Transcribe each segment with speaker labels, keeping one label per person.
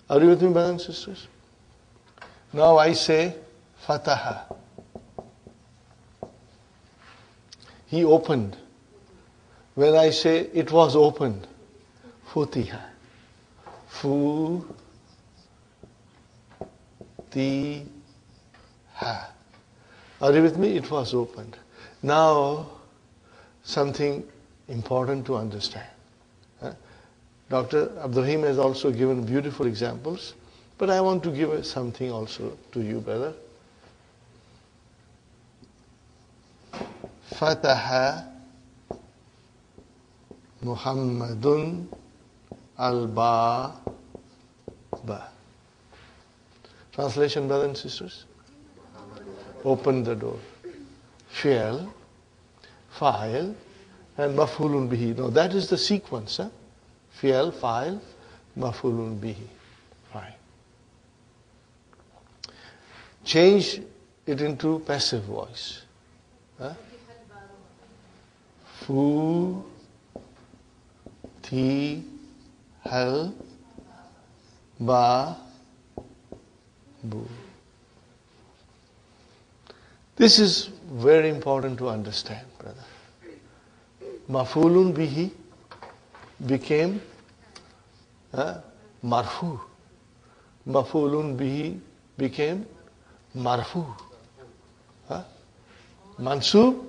Speaker 1: Are you with me, brothers and sisters? Now I say, Fataha. He opened. When I say it was opened, Futiha. Futiha. Are you with me? It was opened. Now, something important to understand. Dr. Abdurrahim has also given beautiful examples, but I want to give something also to you, brother. Fataha Muhammadun al-Baba. Translation, brothers and sisters? Open the door. Fi'al, fa'il, and maf'ulun bihi. Now that is the sequence. Fi'al, fa'il, maf'ulun bihi. Fine. Change it into passive voice. Fu, ti, hal, ba, bu. This is very important to understand, brother. Maf'ulun bihi became marfu. Maf'ulun bihi became marfu. Mansub,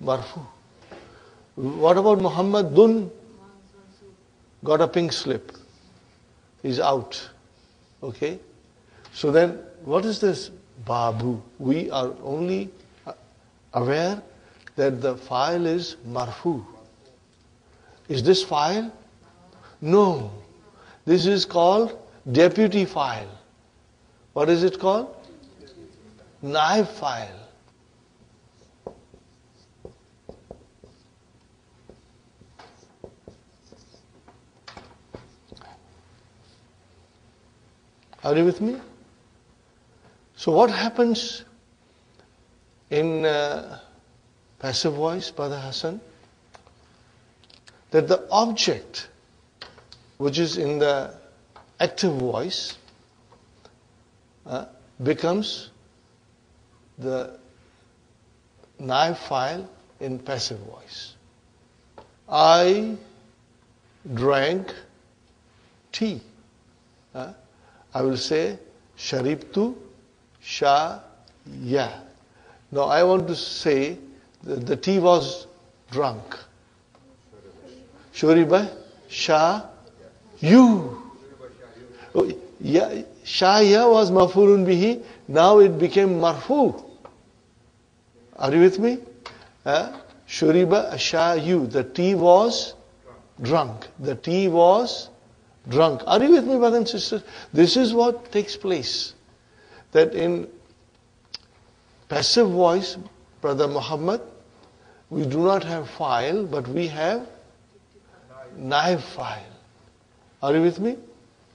Speaker 1: marfu. What about Muhammadun? Got a pink slip. Is out. Okay? So then, what is this Babu? We are only aware that the file is marfu. Is this file? No. This is called deputy file. What is it called? Naib file. Are you with me? So what happens in passive voice, Brother Hassan? That the object which is in the active voice becomes the naib file in passive voice. I drank tea. I will say sharibtu shaya. Now I want to say that the tea was drunk. Shuriba sha you. Oh, yeah, shaya was maf'ulun bihi. Now it became marfu. Are you with me? Shuriba sha you. The tea was drunk. The tea was drunk. Are you with me, brothers and sisters? This is what takes place. That in passive voice, Brother Muhammad, we do not have file, but we have naib file. Are you with me?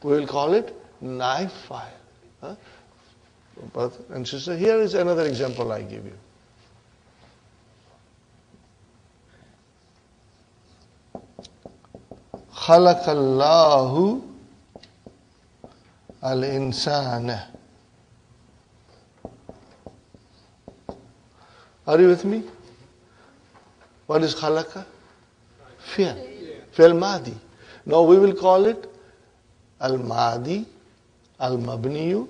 Speaker 1: We will call it naib file. Brother and sister, here is another example I give you. Khalaqallahu al-insana. Are you with me? What is khalaqa? Fi'l. Fi'l madi. Now we will call it al-madi, al-mabniyu,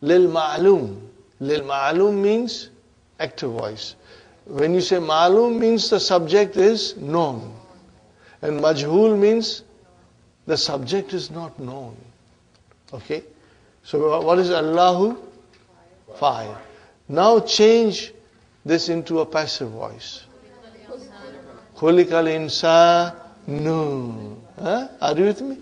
Speaker 1: lil-ma'lum. Lil-ma'lum means active voice. When you say ma'lum means the subject is known. And majhul means the subject is not known. Okay? So what is Allahu? Fa'il. Now change this into a passive voice. Khuliqal insanu. Are you with me?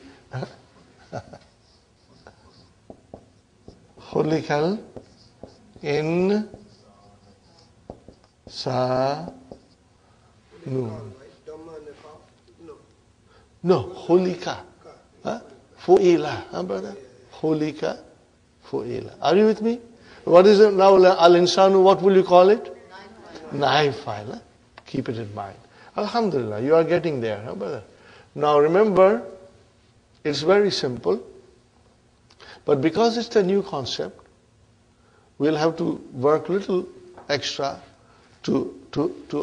Speaker 1: Khuliqal insanu. No, Khulika. Fu'ila. Brother? Khulika, fu'ila. Are you with me? What is it now? Al-insanu, what will you call it? Naib file. Keep it in mind. Alhamdulillah, you are getting there, brother. Now remember, It's very simple. But because it's a new concept, we'll have to work a little extra to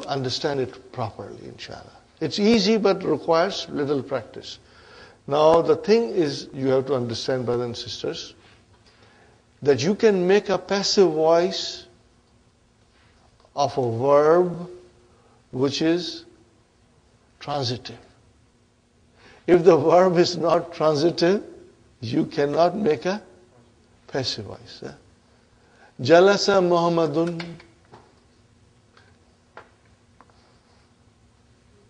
Speaker 1: understand it properly, inshallah. It's easy but requires little practice. Now the thing is, you have to understand, brothers and sisters, that you can make a passive voice of a verb which is transitive. If the verb is not transitive, you cannot make a passive voice. Jalasa Muhammadun.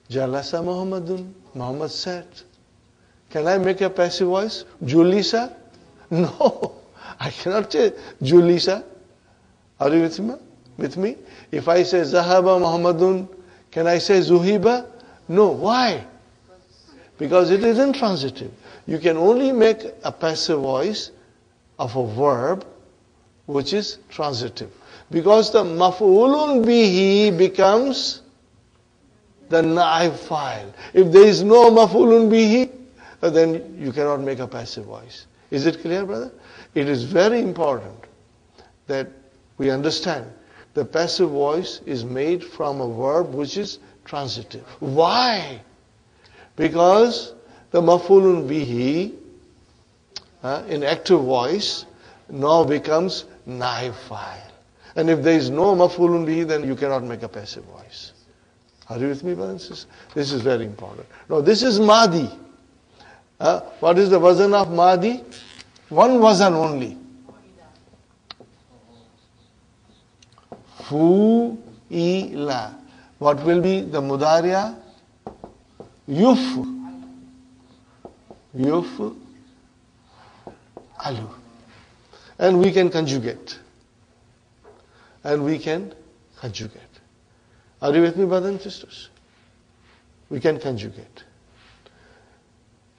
Speaker 1: Jalasa Muhammadun. Muhammad sat. Can I make a passive voice? Julisa? No. I cannot say Julisa. Are you with me? If I say Zahaba Muhammadun, can I say Zuhiba? No. Why? Because it is intransitive. You can only make a passive voice of a verb which is transitive. Because the maf'ulun bihi becomes the naib file. If there is no maf'ulun bihi, then you cannot make a passive voice. Is it clear, brother? It is very important that we understand the passive voice is made from a verb which is transitive. Why? Because the maf'ulun bihi in active voice now becomes naib file. And if there is no maf'ulun bihi, then you cannot make a passive voice. Are you with me, brothers and sisters? This is very important. Now this is Madi. What is the wazn of Madi? One wazn only. Fu'ila. What will be the mudariya? Yuf. Yuf. Alu. And we can conjugate. Are you with me, brothers and sisters? We can conjugate.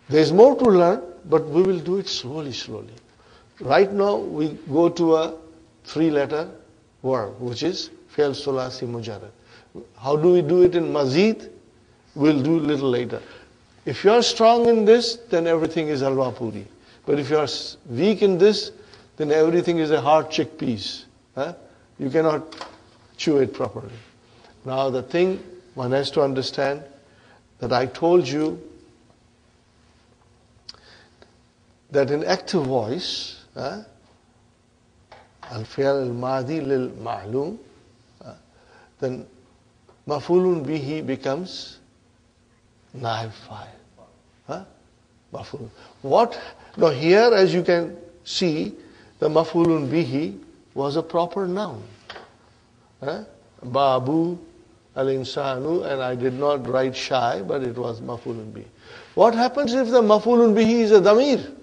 Speaker 1: There is more to learn, but we will do it slowly. Right now, we go to a 3-letter verb, which is fi'l sulasi mujarrad. How do we do it in mazid? We'll do a little later. If you are strong in this, then everything is halwa puri. But if you are weak in this, then everything is a hard chickpeas. You cannot chew it properly. Now the thing one has to understand that I told you that in active voice, al-fi'l al-madi lil-ma'lum, then maf'ulun bihi becomes naib fa'il. Maf'ulun. What? Now here, as you can see, the maf'ulun bihi was a proper noun. Babu, al-insanu, and I did not write shy, but it was maf'ulun bihi. What happens if the maf'ulun bihi is a damir?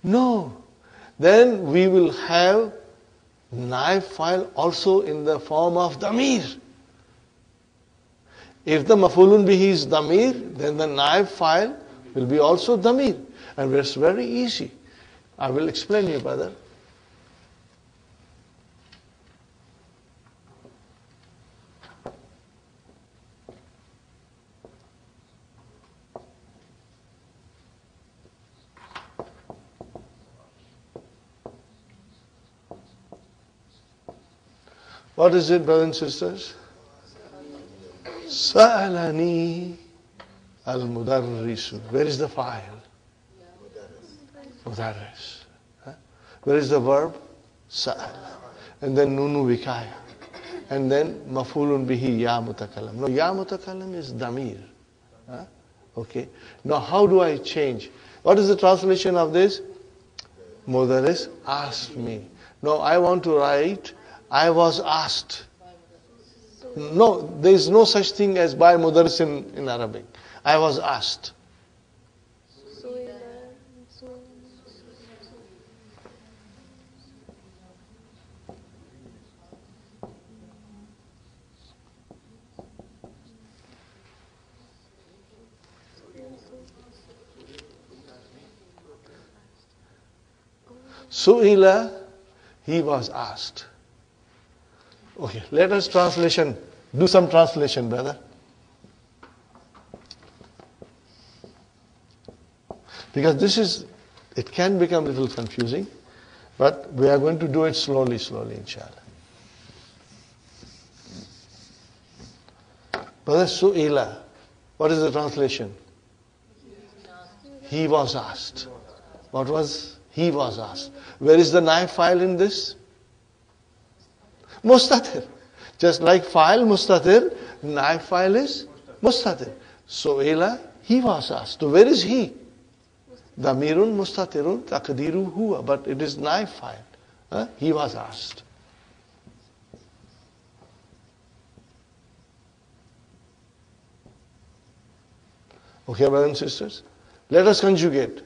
Speaker 1: No. Then we will have naib file also in the form of damir. If the maf'ulun bihi is damir, then the naib file will be also damir. And it's very easy. I will explain you, brother. What is it, brothers and sisters? Sa'alani al-mudarrisu. Where is the file? Mudarris. Where is the verb? Sa'al. And then nunu vikaya. And then maf'ulun bihi ya mutakallam. No, ya mutakallam is damir. Okay. Now how do I change? What is the translation of this? Mudarris asked me. Now I want to write I was asked. No, there is no such thing as by mudarris in Arabic. I was asked. Su'ila, he was asked. Okay, let us do some translation, brother. Because it can become a little confusing, but we are going to do it slowly, inshallah. Brother Su'ila, what is the translation? He was asked. What was? He was asked. Where is the naib file in this? Mustatir. Just like file mustatir, naib file is mustatir. Su'ila, he was asked. So where is he? Damirun mustatirun taqdiru huwa. But it is naib file. He was asked. Okay, brothers and sisters? Let us conjugate.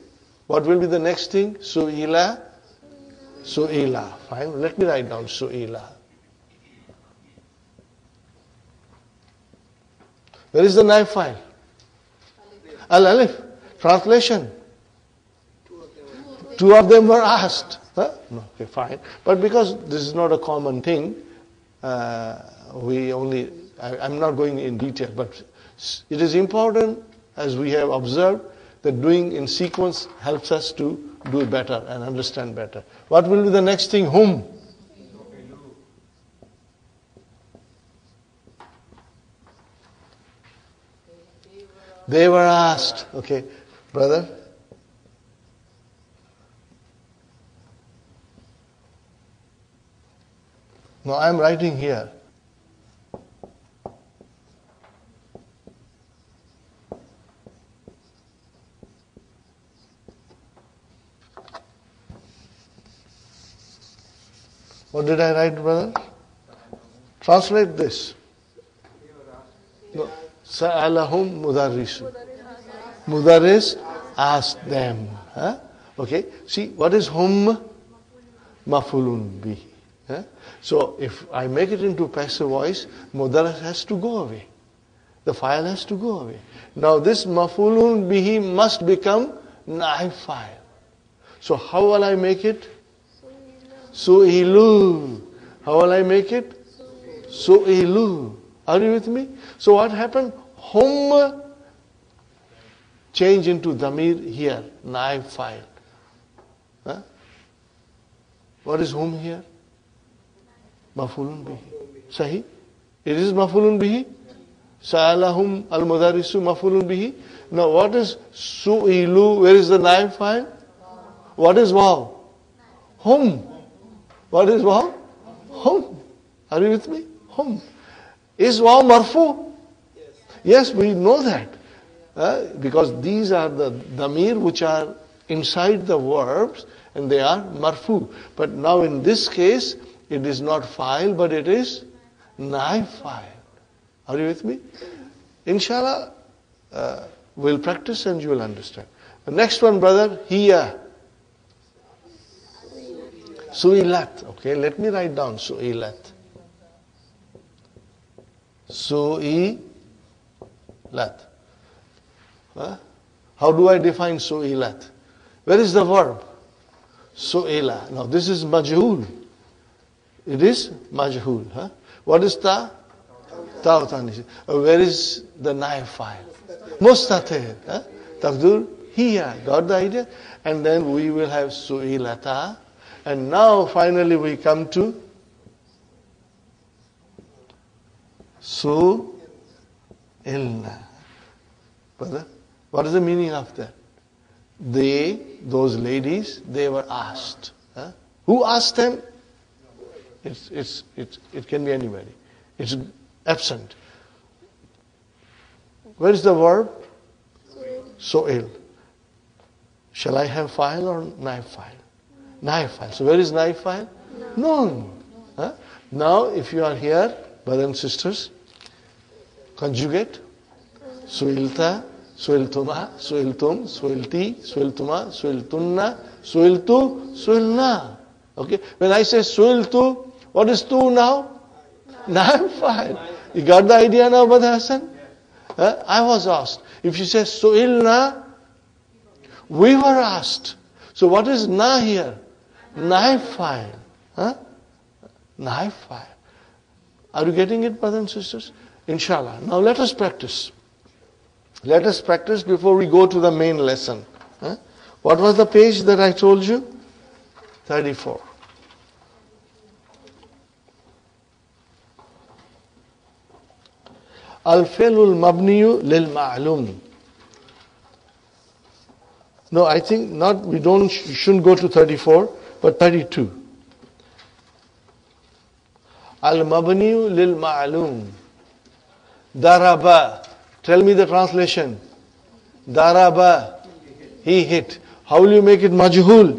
Speaker 1: What will be the next thing? Su'ila. Su'ila. Fine. Let me write down Su'ila. Where is the naib file? Al-Alif. Translation. Two of them were asked. No, okay, fine. But because this is not a common thing, I'm not going in detail, but it is important, as we have observed, that doing in sequence helps us to do better and understand better. What will be the next thing? Whom? They were asked. Okay, brother? No, I'm writing here. What did I write, brother? Translate this. No. Sa'alahum mudarrisu. Mudarris asked them. Okay. See, what is hum? Mafulun bihi. So if I make it into passive voice, mudarris has to go away. The file has to go away. Now this mafulun bihi must become naib file. So how will I make it? Su'ilu. How will I make it? Su'ilu. Are you with me? So what happened? Hum change into damir here, naib file. What is hum here? Mafulun bihi. Sahi? It is mafulun bihi. Sa'alahum al-mudarrisu mafulun bihi. Now what is su'ilu? Where is the naib file? What is waw? Hum. What is waw? Hum. Are you with me? Hum. Is waw marfu? Yes, we know that. Because these are the damir which are inside the verbs and they are marfu. But now in this case, it is not file, but it is naib file. Are you with me? Inshallah, we'll practice and you will understand. The next one, brother, hiya. Su'ilat. Okay, let me write down Su'ilat. Su'ilat. How do I define Su'ilat? Where is the verb? Su'ila. Now this is majhul. It is majhul. What is ta? Ta'utani. Where is the naib file? Mustatir. Taqdur hiya. Got the idea? And then we will have Su'ilata. And now finally we come to Su'ilna. Brother, what is the meaning of that? Those ladies, they were asked. Who asked them? It can be anybody. It's absent. Where is the verb? Su'il. Shall I have file or naib file? Naib file. So where is naib file? No. Now if you are here, brothers and sisters, conjugate. Su'ilta, su'iltuma, su'iltum, su'ilti, su'iltuma, su'iltunna, su'iltu, su'ilna. Okay. When I say su'iltu, what is tu now? Naib file. You got the idea now, Brother Hassan? I was asked. If you say su'ilna, we were asked. So what is na here? Naib file. Naib file. Are you getting it, brothers and sisters? Inshallah. Now let us practice. Let us practice before we go to the main lesson. What was the page that I told you? 34. Al-Fi'lul Mabniyu lil Ma'lum. No, I think not, we shouldn't go to 34, but 32. Al-Mabniyu lil Ma'lum. Daraba. Tell me the translation. Daraba. He hit. How will you make it majhul?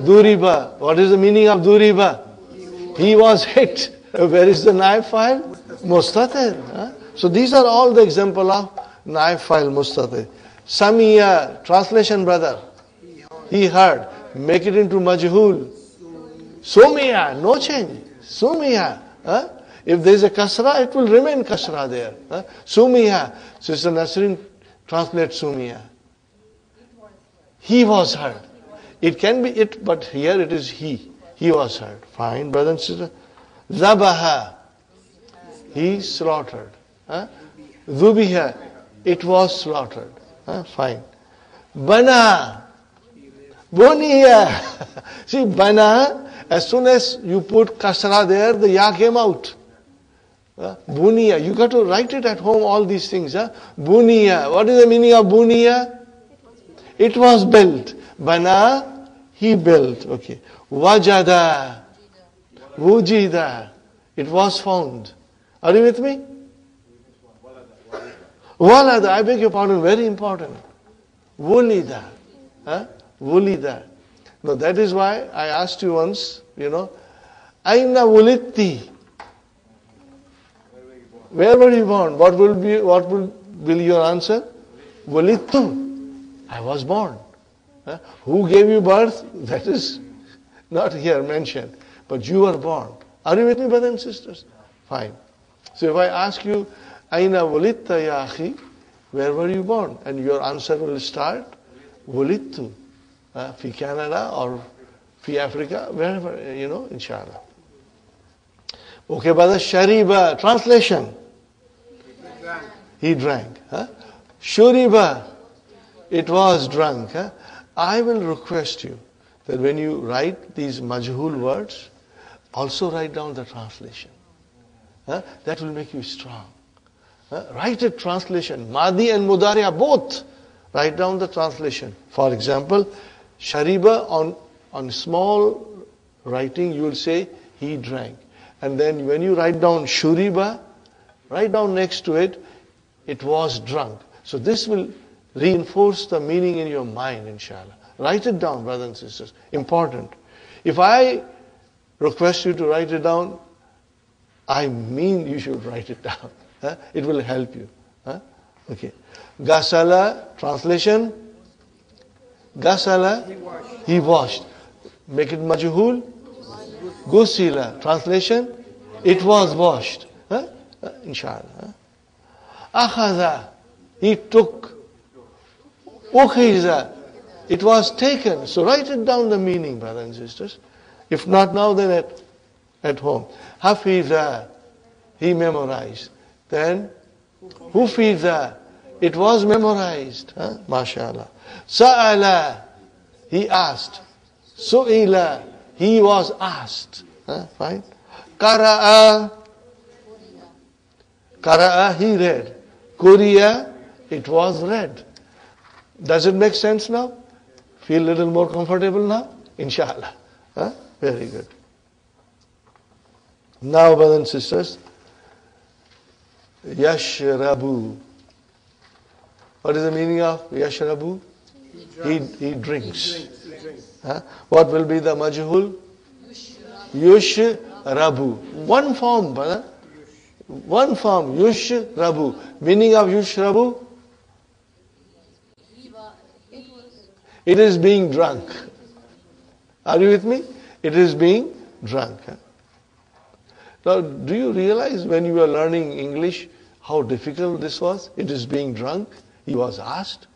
Speaker 1: Duriba. What is the meaning of Duriba? He was hit. Where is the naib file? Mustatir. Huh? So these are all the example of naib file mustatir. Samiya. Translation, brother. He heard. Make it into majhul. Sumiya. No change. Sumiya. Huh? If there is a kasra, it will remain kasra there. Huh? Sumiya. Sister Nasrin translates Sumiya. He was heard. It can be it, but here it is he. He was heard. Fine, brother and sister. Zabaha. He slaughtered. Zubiha. It was slaughtered. Fine. Bana. Buniya. See, bana, as soon as you put kasra there, the ya came out. Buniya. You got to write it at home, all these things. Buniya. What is the meaning of buniya? It was built. Bana, he built. Okay. Wajada. Wujida. It was found. Are you with me? Walada. I beg your pardon. Very important. Wulida. Wulida. No, that is why I asked you once, Aina wulitti. Where were you born? What will be your answer? Wulittu. I was born. Who gave you birth? That is not here mentioned. But you were born. Are you with me, brothers and sisters? Fine. So if I ask you, Aina wulitta ya akhi, where were you born? And your answer will start, Wulittu. Fi Canada or fi Africa, wherever, inshallah. Okay, brother, Shariba. Translation. He drank. Shuriba. It was drunk. I will request you that when you write these majhul words, also write down the translation. That will make you strong. Write a translation. Madi and Mudariya both. Write down the translation. For example, Shariba on small writing you will say he drank. And then when you write down Shuriba, write down next to it, it was drunk. So this will reinforce the meaning in your mind, inshallah. Write it down, brothers and sisters. Important. If I request you to write it down, I mean you should write it down. It will help you. Okay. Gasala, translation. Gasala, he washed. Make it majhul. Gusila, translation. It was washed. Inshallah. Akhadha, he took. Ukhiza, it was taken. So write it down the meaning, brothers and sisters. If not now, then at home. Hafiza, he memorized. Then Hufiza, it was memorized. MashaAllah. Sa'ala, he asked. Su'ila, he was asked. Fine. Qara'a, he read. Kuriya, it was read. Does it make sense now? Feel a little more comfortable now? Inshallah. Very good. Now, brothers and sisters, Yashrabu. What is the meaning of Yashrabu? He drinks. What will be the majhul? Yushrabu. One form, brother. One form. Yushrabu. Meaning of Yushrabu? It is being drunk. Are you with me? It is being drunk. Now, do you realize when you were learning English how difficult this was? It is being drunk. He was asked.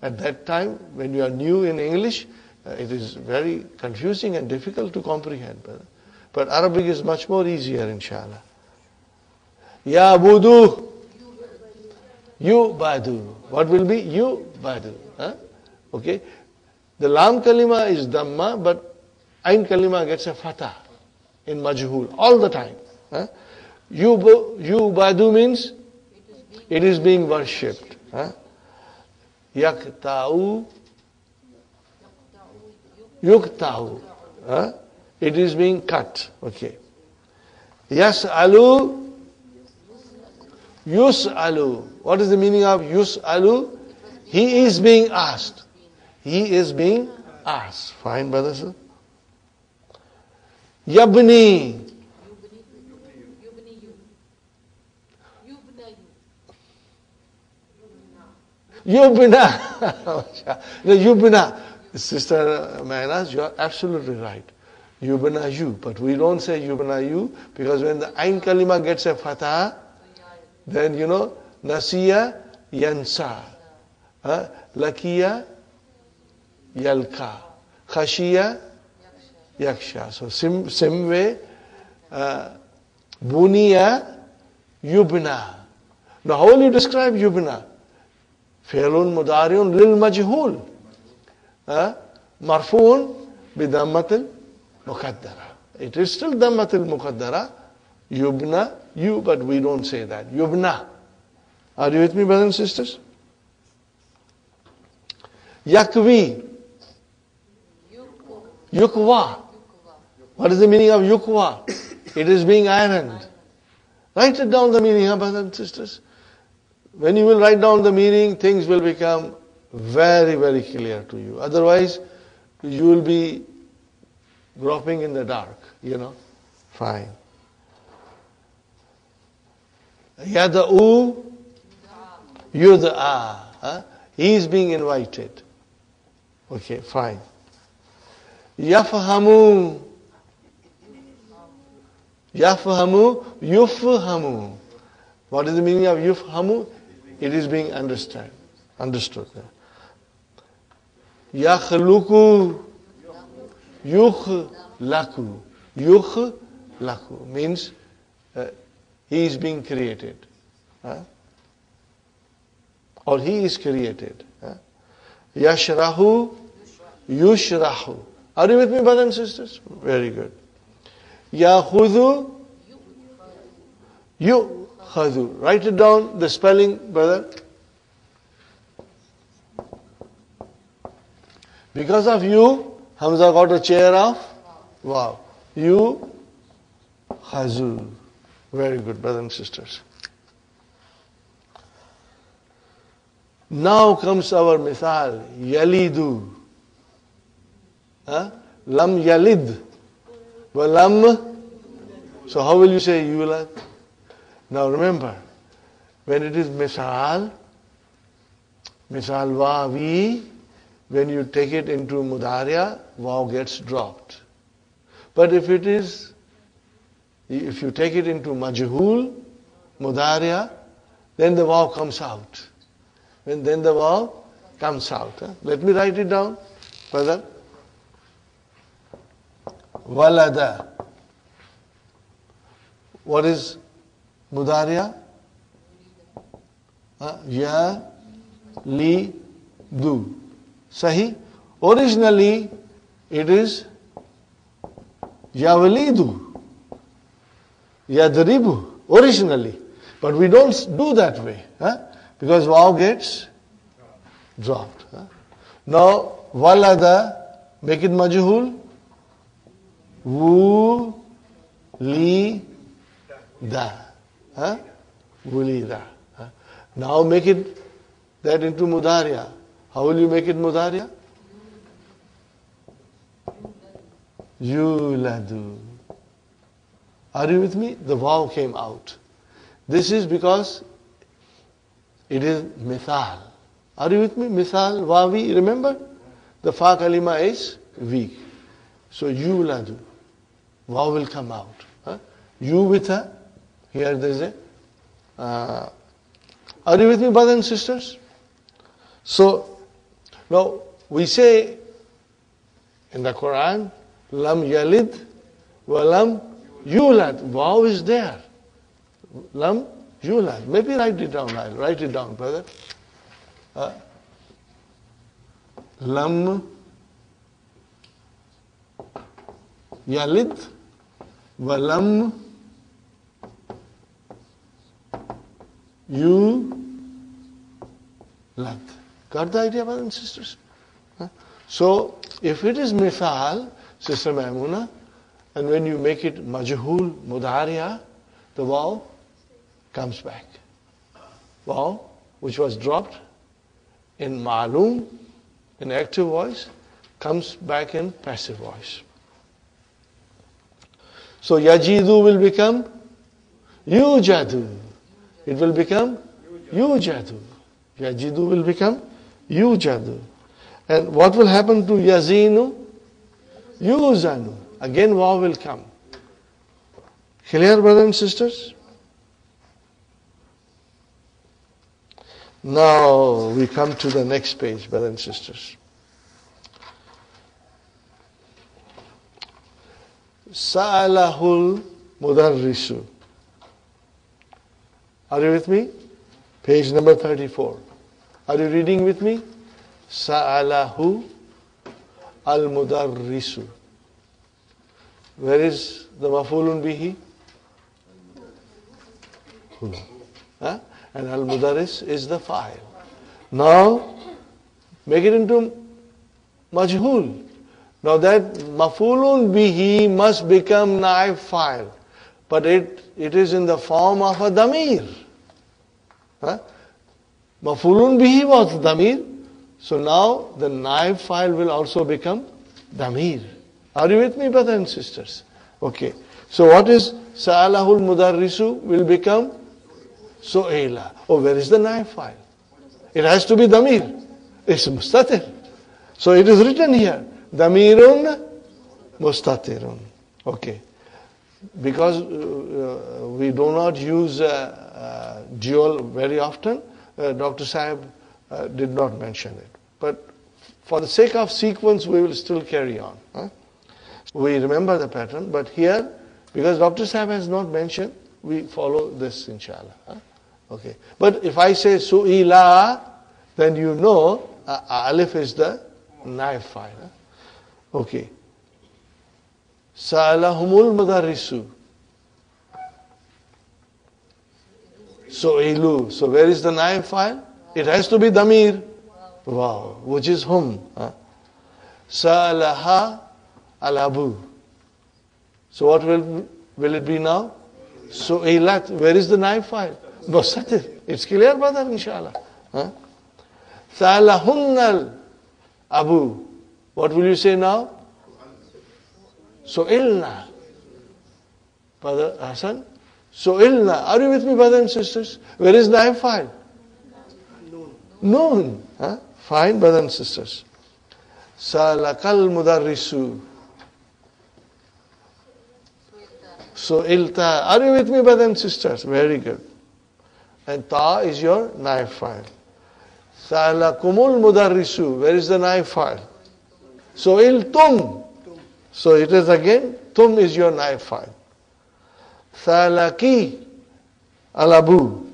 Speaker 1: At that time, when you are new in English, it is very confusing and difficult to comprehend. But Arabic is much more easier, inshallah. Ya budu. You badu. What will be? You badu. Okay. The lam kalima is dhamma, but ain kalima gets a fatah in majhul all the time. Huh? Yubadu means it is being worshipped. Huh? Yakta'u, yukta'u. Huh? It is being cut. Okay. Yas'alu, yus'alu. What is the meaning of yus'alu? He is being asked. He is being asked. Fine, brothers. Yabni. Yubna. Yubna. Sister Manas, you are absolutely right. Yubna you. But we don't say Yubna you because when the Ain Kalima gets a fatah, then Nasiya yansa. Lakiya yalka. Khashiya yaksha. So same way, Buniya yubna. Now how will you describe yubna? Fi'lun mudari'un lil majhul. Marfu'un bidammatil muqaddara. It is still dammatil muqaddara. Yubna, you, but we don't say that. Yubna. Are you with me, brothers and sisters? Yakvi. Yukwa. What is the meaning of yukwa? It is being ironed. Write it down the meaning, brothers and sisters. When you will write down the meaning, things will become very, very clear to you. Otherwise, you will be groping in the dark, Fine. Yada'u, yud'a. He is being invited. Okay, fine. Yafhamu. Yafhamu, yufhamu. What is the meaning of yufhamu? It is being understood. Yakhluku, yukhlaku. Yukhlaku means he is being created. Or he is created. Yashrahu, yushrahu. Are you with me, brothers and sisters? Very good. Yakhudhu, yukhadhu. Write it down, the spelling, brother. Because of you, Hamza got a chair of wow. You khazu. Very good, brothers and sisters. Now comes our mithal. Yalidu. Lam yalid. Lam. So how will you say yulad? Now remember, when it is mithal wawi, when you take it into mudariya, waw gets dropped. But if you take it into majhul, mudariya, then the waw comes out. Then the waw comes out. Let me write it down, brother. Walada. What is mudariya? Ya, li, du. Sahi? Originally, it is Yawalidu, Yadribu, originally. But we don't do that way, because waw gets dropped. Now, walada, make it majhul. Wu, li, da. Wulida. Now make it that into mudariya. How will you make it mudariya? Yuladu. Are you with me? The waw came out. This is because it is mithal. Are you with me? Mithal, wawi, remember? The fa kalima is weak. So yuladu. Waw will come out. You with her. Here there is a. Are you with me, brothers and sisters? So, now we say in the Quran, Lam yalid wa lam yulad. Waw is there. Lam yulad. Maybe write it down. I'll write it down, brother. Lam yalid, walam yulad. Got the idea, brothers and sisters? So, if it is mithal, Sister Maimuna, and when you make it majhul mudhariya, the waw comes back. Waw, which was dropped in ma'loom, in active voice, comes back in passive voice. So yajidu will become yujadu. It will become yujadu. Yajidu will become yujadu. And what will happen to yazinu? Yuzanu. Again waw will come. Clear, brothers and sisters? Now we come to the next page, brothers and sisters. Sa'alahul mudarrisu. Are you with me? Page number 34. Are you reading with me? Sa'alahu al-mudarrisu. Where is the maf'ulun bihi? Huh? And al-mudarris is the fa'il. Now, make it into majhul. Now that maf'ulun bihi must become naib fa'il. But it is in the form of a damir. Huh? Maf'ulun bihi was damir. So now the naib fa'il will also become damir. Are you with me, brothers and sisters? Okay. So what is sa'alahul mudarrisu will become su'ila. Oh, where is the naib fa'il? It has to be damir. It's mustatir. So it is written here. Damirun mustatirun. Okay. Because we do not use dual very often, Dr. Sahib did not mention it. But for the sake of sequence, we will still carry on. Huh? We remember the pattern, but here, because Dr. Sahib has not mentioned, we follow this inshallah. Huh? Okay. But if I say su'ila, then you know alif is the naib fa'il. Huh? Okay. Sa'alahumul mudarrisu. Su'ilu. So where is the naib fa'il? It has to be damir. Wow. Which is hum. Huh? Sa'alaha al-abu. So what will it be now? Su'ilat. Where is the naib fa'il? Mustatir. It's clear, brother, inshallah. Huh? Sa'alahunnal abu. What will you say now? Su'ilna. Brother Hassan? Su'ilna. Are you with me, brothers and sisters? Where is naib fa'il? Noon. Huh? Fine, brothers and sisters. Salakal mudarrisu. Su'ilta. Are you with me, brothers and sisters? Very good. And ta is your naib fa'il. Salakumul mudarrisu. Where is the naib fa'il? Su'iltum. So it is again, tum is your naib fa'il. Salaki al-abu.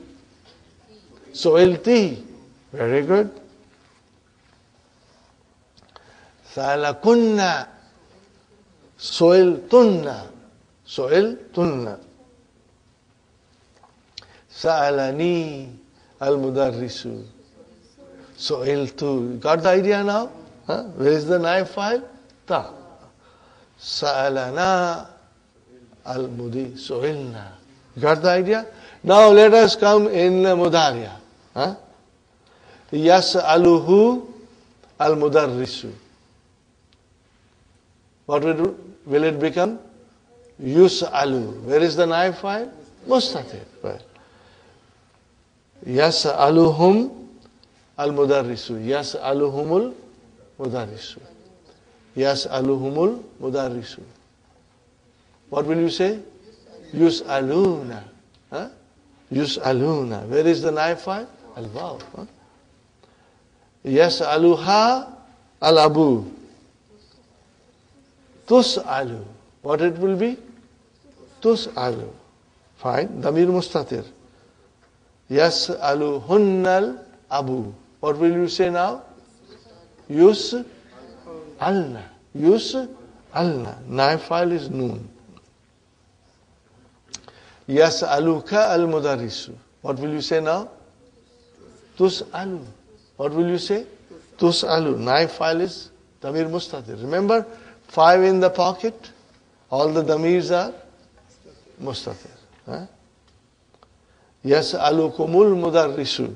Speaker 1: Su'ilti. Very good. Salakunna. Su'iltunna. Su'iltunna. Sa'alani al-mudarrisu. Su'iltu. Got the idea now? Huh? Where is the naib fa'il? Ta. Sa'alana al-mudi. Su'ilna. Got the idea? Now let us come in mudariya. Huh? Yas'aluhu al-mudarrisu. What will it become? Yus'alu. Where is the naib fa'il? Mustatir. Right. Yas'aluhum al-mudarrisu. Yas'aluhumul mudarrisu. Yas'aluhumul mudarrisu. What will you say? Yus'aluna. Huh? Yus'aluna. Where is the naib fa'il? Al-waw. Huh? Yas'aluha al-abu. Tus'alu. What it will be? Tus'alu. Fine. Damir mustatir. Yas'aluhunnal abu. What will you say now? Yus'alna. Yus'alna. alna. Naib file is noon. Yas'aluka al-mudarrisu. What will you say now? Tus'alu. What will you say? Tus'alu. Naib file is damir mustatir. Remember, 5 in the pocket. All the damirs are mustatir. Huh? Yas'alukumul mudarrisu.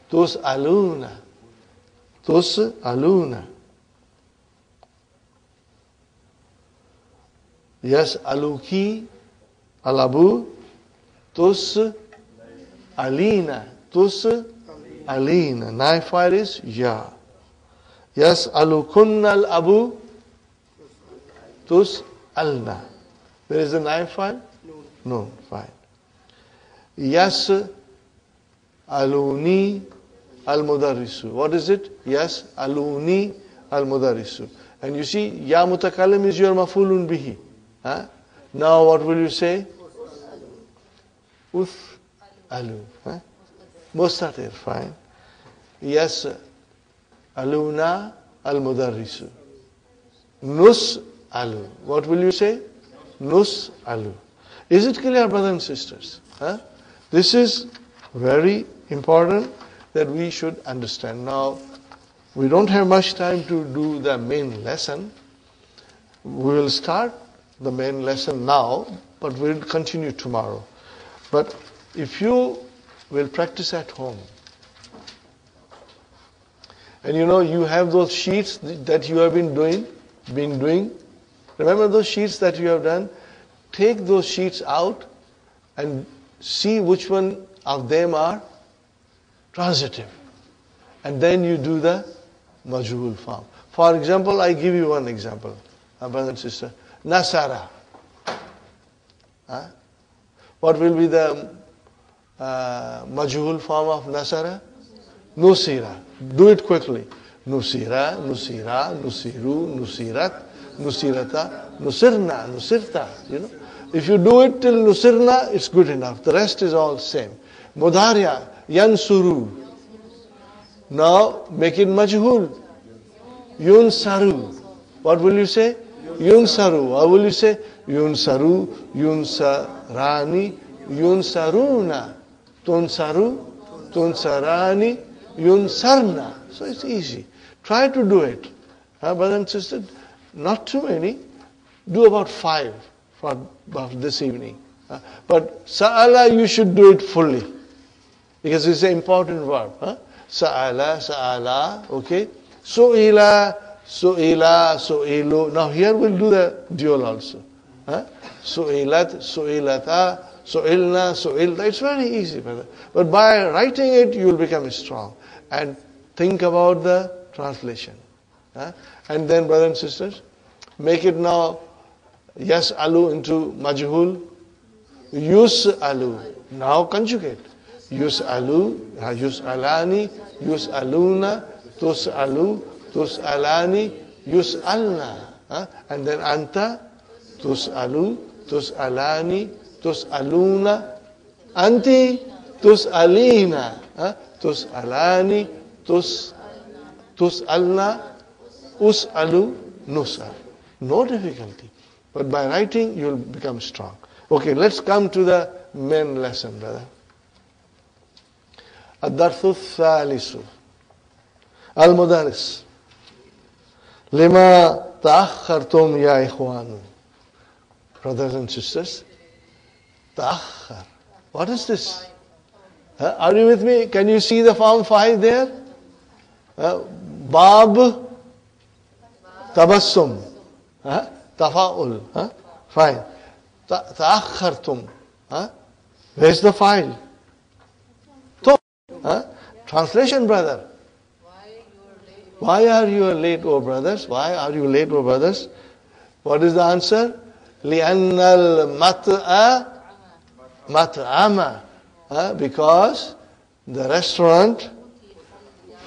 Speaker 1: Tus'aluna. Tus'aluna. Yas'aluki al-abu. Tus'alina. Tus'alina. Naib file is ya. Yas'alukunna al-abu. Tus'alna. Where is the naib file? No. Fine. Yas'aluni al-mudarrisu. What is it? Yas'aluni al-mudarrisu. And you see, ya mutakallim is your mafulun bihi. Huh? Now what will you say? Alu. Huh? Mustatir. Fine. Yas'aluna al-mudarrisu. Nus'alu. What will you say? Nus'alu. Is it clear, brothers and sisters? Huh? This is very important that we should understand. Now, we don't have much time to do the main lesson. We will start the main lesson now, but we'll continue tomorrow. But if you will practice at home, and you have those sheets that you have been doing. Remember those sheets that you have done? Take those sheets out and see which one of them are transitive. And then you do the majhul form. For example, I give you one example, brother and sister. Nasara. Huh? What will be the majhul form of Nasara? Nusira. Do it quickly. Nusira, Nusira, Nusiru, Nusirat, Nusirata, Nusirna, Nusirta. If you do it till Nusirna, it's good enough. The rest is all same. Mudharya, Yansuru. Now make it majhul. Yunsaru. What will you say? Yunsaru. What will you say? Yunsaru, Yunsarani, Yunsaruna. Tunsaru, Tunsarani, Yunsarna. So it's easy. Try to do it. Brothers and sisters, not too many. Do about 5 for this evening. But Sa'ala, you should do it fully. Because it's an important verb. Sa'ala, Sa'ala, okay. Su'ila, Su'ila, Su'ilu. Now here we'll do the dual also. Su'ilat, Su'ilata, Su'ilna, Su'ilta. It's very easy, brother. But by writing it, you will become strong. And think about the translation. And then, brothers and sisters, make it now Yas'alu into majhul. Yus'alu. Now conjugate. Yus'alu, Yus'alani, Yus'aluna, Tus'alu, Tus'alani, Yus'alna. And then Anta, Tus'alu, Tus'alani, Tus'aluna, Anti, Tus'alina, Tus'alani, Tus'alna, Us'alu, Nus'al. No difficulty. But by writing, you will become strong. Okay, let's come to the main lesson, brother. الدرس الثالث المدرس لما تأخرتم يا إخوان. Brothers and sisters, تأخر. What is this? Are you with me? Can you see the form 5 there? Bab Tabassum. Tafa'ul. Fine. تأخرتم. Where's the file? Translation, brother. Why are you late, oh brothers? Why are you late, oh brothers? What is the answer? لِأَنَّ الْمَطْعَمَ because the restaurant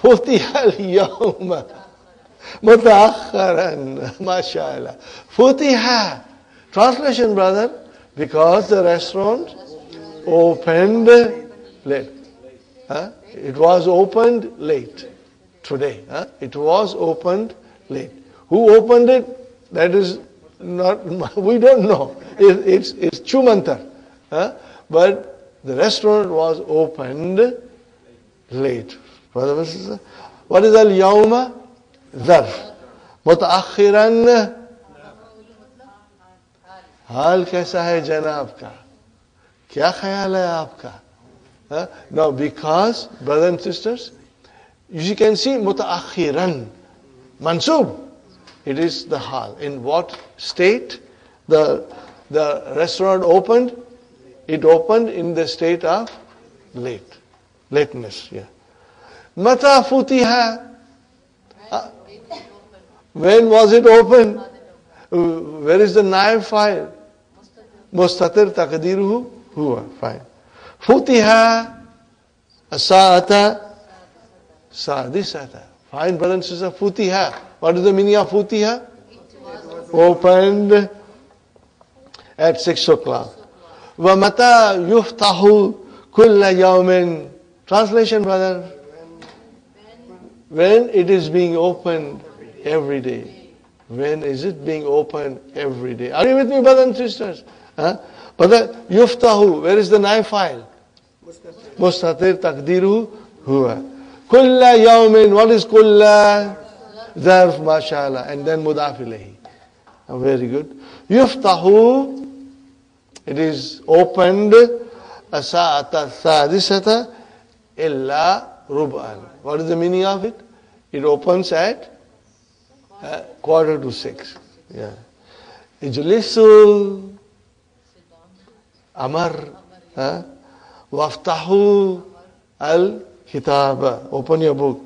Speaker 1: فُتِحَ الْيَوْمَ مُتَأَخَّرًا مَا شَاءَ اللَّهُ فُتِحَ. Translation, brother. Because the restaurant opened late. It was opened late today. It was opened late. Who opened it? That is not, we don't know. It's Chumantar. But the restaurant was opened late. Brother and sister, what is al-yawma? Dharf. Mutaakhiran. हाल कैसा है जनाब का क्या ख्याल है आपका now because brothers and sisters you can see mutaakhiran mansub it is the hal in what state the restaurant opened it opened in the state of lateness mata futiha when was it opened where is the naib file Mustatir taqdiruhu huwa. Fine. Futiha asa'ata sadisata. Fine, brother and sister. Futiha. What is the meaning of Futiha? Opened at 6 o'clock. Wa mata yuftahu kulla yawmin. Translation, brother. When it is being opened every day. When is it being opened every day? Are you with me, brothers and sisters? But yuftahu, where is the naib file? Mustatir taqdiru huwa. Kulla yawmin, what is kulla? Zarf, mashallah, and then mudaf ilayhi. Very good. Yuftahu, it is opened asa'ata sadisata illa rub'an. What is the meaning of it? It opens at 5:45. Yeah. Ijlisul Amar Waftahu al-Kitaba. Open your book.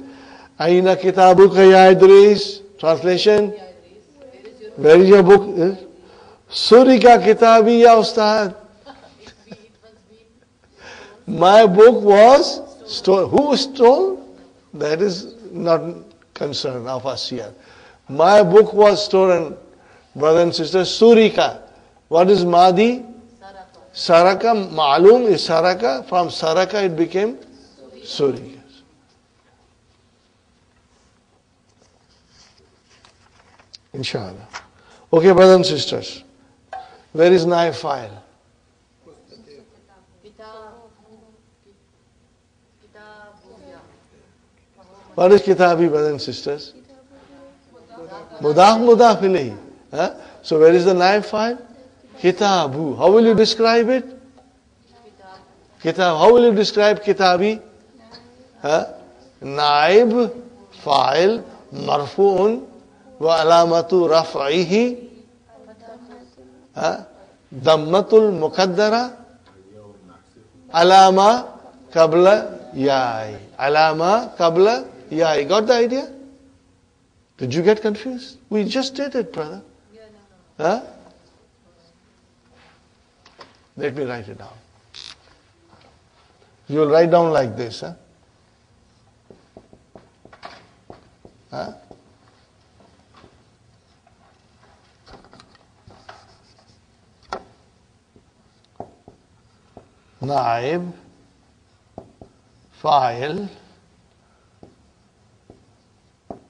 Speaker 1: Aina kitabuka ya Idris. Translation. Where is your book? Surika kitabi ya Ustad. My book was stolen. Who stole? That is not concern of us here. My book was stolen. Brothers and sisters, Surika. What is Madi? Saraka, Ma'lum is Saraka. From Saraka it became Surika. Inshallah. Okay, brothers and sisters. Where is naib file? What is Kitabi, brothers and sisters? Mudaf ilayhi. So where is the naib file? Kitabu. How will you describe it? Kitab. How will you describe Kitabi? Naib file marfu'un wa alamatu raf'ihi dammatul muqaddara alama qabla ya'i. Alama qabla ya'i. Got the idea? Did you get confused? We just did it, brother. Let me write it down. You will write down like this. Naib file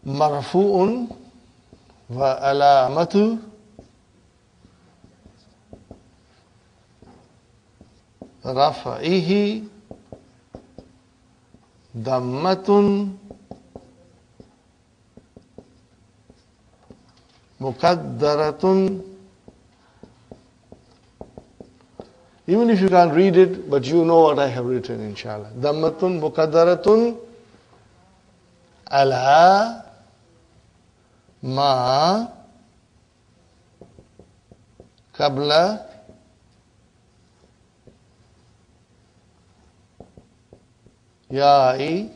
Speaker 1: marfu'un wa alamatu raf'ihi dammatun muqaddaratun. Even if you can't read it, but you know what I have written, inshallah. Dammatun muqaddaratun ala ma qabla ya'i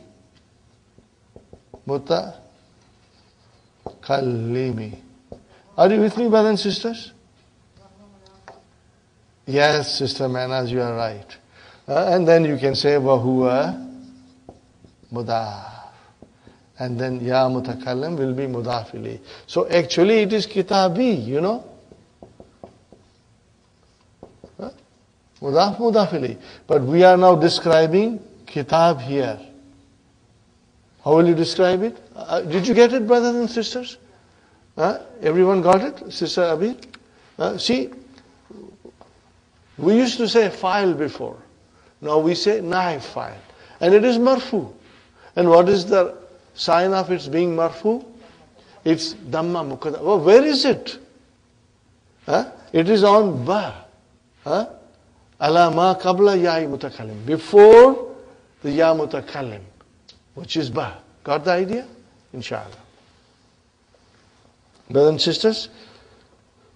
Speaker 1: mutakallimi. Are you with me, brothers and sisters? Yes, Sister Manaz, you are right. And then you can say wahuwa mudaf. And then ya mutakallim will be mudaf ilayh. So actually it is kitabi, you know. Mudaf ilayh. But we are now describing kitab here. How will you describe it? Did you get it, brothers and sisters? Everyone got it, Sister Abir? See, we used to say file before. Now we say naib file. And it is marfu. And what is the sign of its being marfu? It's Dhamma Muqaddam. Oh, where is it? It is on ba. Ala ma qabla ya mutakallim. Before the ya mutakallim, which is ba. Got the idea? Inshallah. Brothers and sisters,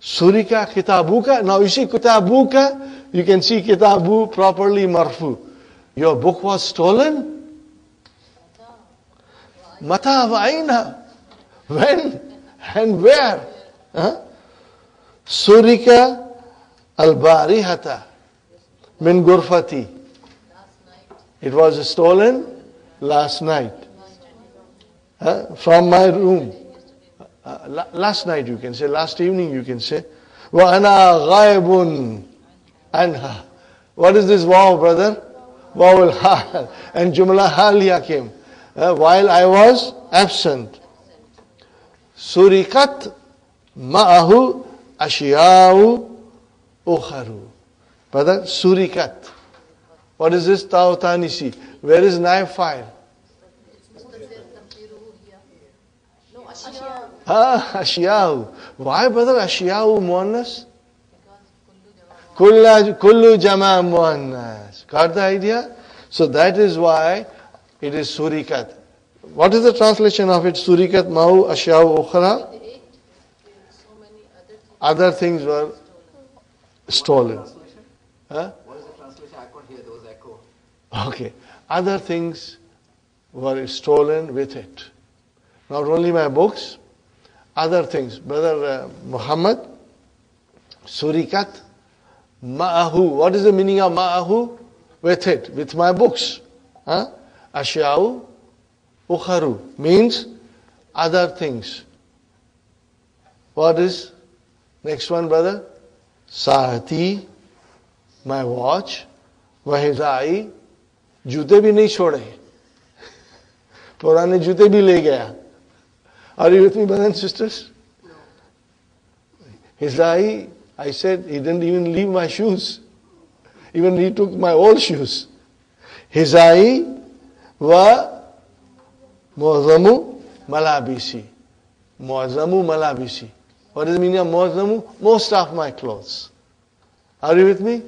Speaker 1: Surika Kitabuka. Now you see Kitabuka, you can see Kitabu properly marfu. Your book was stolen? Mata wa aina. When and where? Surika al-barihata min gurfati. It was stolen last night. From my room. Last night you can say, last evening you can say. Wa ana ghaibun anha. What is this wow, brother? Wow al-hal. And Jumla Haliya came. While I was absent. Surikat ma'ahu ashiyau ukharu. Brother, surikat. What is this ta'utanisi? Where is naib file? Ashiyau. Why, brother, ashiyau muannas? Kullu jama muannas. Got the idea? So that is why it is surikat. What is the translation of it? Surikat ma'u ashiyau ukhra. Other things were stolen.
Speaker 2: What is the translation? I can't hear. There was echo.
Speaker 1: Okay. Other things were stolen with it. Not only my books, other things. Brother Muhammad, Surikat ma'ahu. What is the meaning of ma'ahu? With it, with my books. Ashya'u ukharu means other things. What is next one, brother? Saati, my watch. Wahidai, जूते भी नहीं छोड़े, पुराने जूते भी ले गया. Are you with me, brothers and sisters?
Speaker 2: No.
Speaker 1: Hizai, I said, he didn't even leave my shoes. Even he took my old shoes. Hizai wa muazzamu malabisi. Muazzamu malabisi. What is the meaning of muazzamu? Most of my clothes. Are you with me?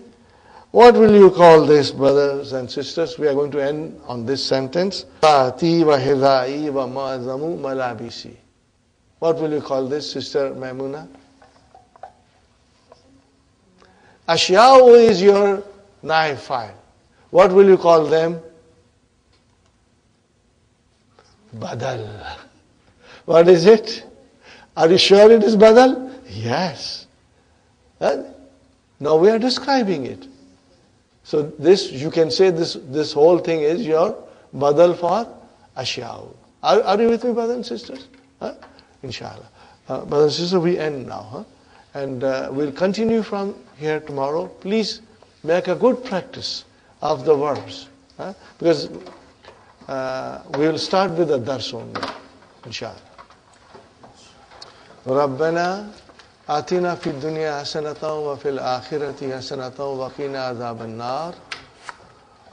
Speaker 1: What will you call this, brothers and sisters? We are going to end on this sentence. Saati wa hizai wa muazzamu malabisi. What will you call this, Sister Maimuna? Ashya'u is your naib file. What will you call them? Badal. What is it? Are you sure it is badal? Yes. Now we are describing it. So this, you can say this whole thing is your badal for ashya'u. Are you with me, brothers and sisters? Inshallah. Brothers and sisters, we end now. And we'll continue from here tomorrow. Please make a good practice of the verbs. Because we will start with the dars only. Inshallah. ربنا آتنا في الدنيا حسنة وفي الآخرة حسنة وقنا عذاب النار.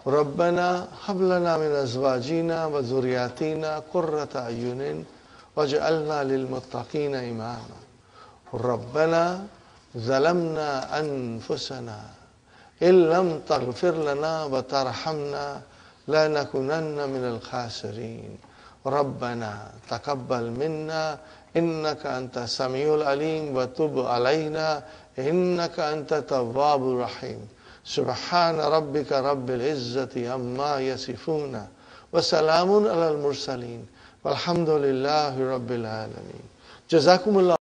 Speaker 1: ربنا هب لنا من أزواجنا وذرياتنا قرة أعين واجعلنا للمتقين إماما. ربنا ظلمنا أنفسنا إن لم تغفر لنا وترحمنا لنكونن من الخاسرين. ربنا تقبل منا إنك أنت السميع العليم وتب علينا إنك أنت التواب الرحيم. سبحان ربك رب العزة عما يصفون وسلام على المرسلين والحمد لله رب العالمين. جزاكم الله